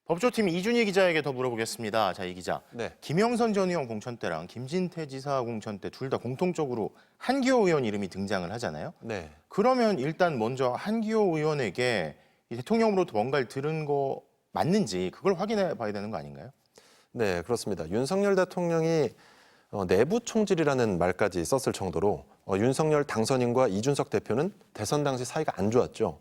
법조팀 이준희 기자에게 더 물어보겠습니다. 자, 이 기자. 네. 김영선 전 의원 공천 때랑 김진태 지사 공천 때 둘 다 공통적으로 한기호 의원 이름이 등장을 하잖아요. 네. 그러면 일단 먼저 한기호 의원에게 이 대통령으로부터 뭔가를 들은 거 맞는지 그걸 확인해 봐야 되는 거 아닌가요? 네, 그렇습니다. 윤석열 대통령이 내부 총질이라는 말까지 썼을 정도로 윤석열 당선인과 이준석 대표는 대선 당시 사이가 안 좋았죠.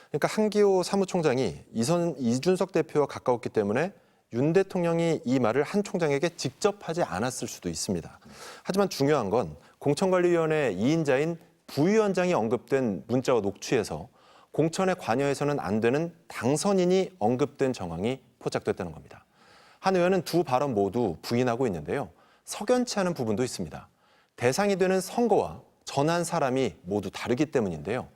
그러니까 한기호 사무총장이 이준석 대표와 가까웠기 때문에 윤 대통령이 이 말을 한 총장에게 직접 하지 않았을 수도 있습니다. 하지만 중요한 건 공천관리위원회 2인자인 부위원장이 언급된 문자와 녹취에서 공천에 관여해서는 안 되는 당선인이 언급된 정황이 포착됐다는 겁니다. 한 의원은 두 발언 모두 부인하고 있는데요. 석연치 않은 부분도 있습니다. 대상이 되는 선거와 전한 사람이 모두 다르기 때문인데요.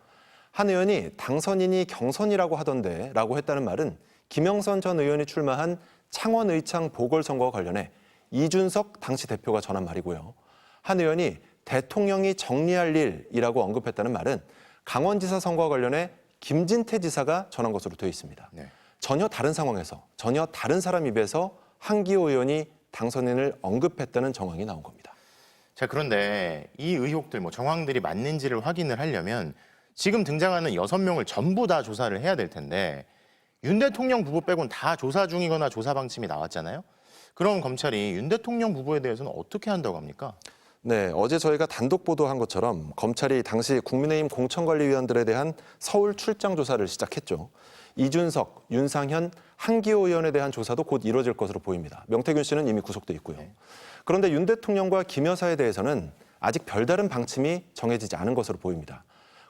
한 의원이 당선인이 경선이라고 하던데 라고 했다는 말은 김영선 전 의원이 출마한 창원 의창 보궐선거와 관련해 이준석 당시 대표가 전한 말이고요. 한 의원이 대통령이 정리할 일이라고 언급했다는 말은 강원지사 선거와 관련해 김진태 지사가 전한 것으로 되어 있습니다. 네. 전혀 다른 상황에서 전혀 다른 사람 입에서 한기호 의원이 당선인을 언급했다는 정황이 나온 겁니다. 자, 그런데 이 의혹들, 정황들이 맞는지를 확인을 하려면 지금 등장하는 6명을 전부 다 조사를 해야 될 텐데 윤 대통령 부부 빼곤 다 조사 중이거나 조사 방침이 나왔잖아요. 그럼 검찰이 윤 대통령 부부에 대해서는 어떻게 한다고 합니까? 네, 어제 저희가 단독 보도한 것처럼 검찰이 당시 국민의힘 공천관리위원들에 대한 서울 출장 조사를 시작했죠. 이준석, 윤상현, 한기호 의원에 대한 조사도 곧 이루어질 것으로 보입니다. 명태균 씨는 이미 구속돼 있고요. 그런데 윤 대통령과 김 여사에 대해서는 아직 별다른 방침이 정해지지 않은 것으로 보입니다.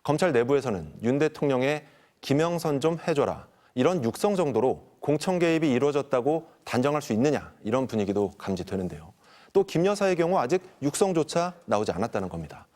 검찰 내부에서는 윤 대통령의 김영선 좀 해줘라 이런 육성 정도로 공천 개입이 이루어졌다고 단정할 수 있느냐 이런 분위기도 감지되는데요. 또 김 여사의 경우 아직 육성조차 나오지 않았다는 겁니다.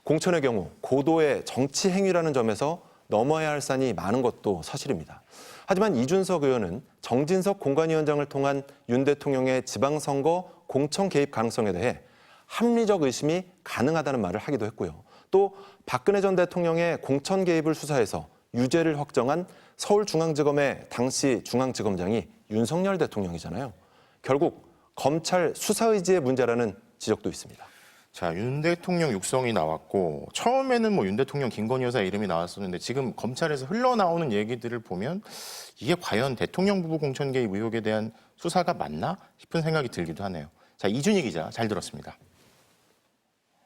공천의 경우 고도의 정치 행위라는 점에서 넘어야 할 산이 많은 것도 사실입니다. 하지만 이준석 의원은 정진석 공관위원장을 통한 윤 대통령의 지방선거 공천 개입 가능성에 대해 합리적 의심이 가능하다는 말을 하기도 했고요. 또 박근혜 전 대통령의 공천 개입을 수사해서 유죄를 확정한 서울중앙지검의 당시 중앙지검장이 윤석열 대통령이잖아요. 결국 검찰 수사 의지의 문제라는 지적도 있습니다. 자, 윤 대통령 육성이 나왔고 처음에는 윤 대통령 김건희 여사 이름이 나왔었는데 지금 검찰에서 흘러나오는 얘기들을 보면 이게 과연 대통령 부부 공천 개입 의혹에 대한 수사가 맞나 싶은 생각이 들기도 하네요. 자, 이준희 기자 잘 들었습니다.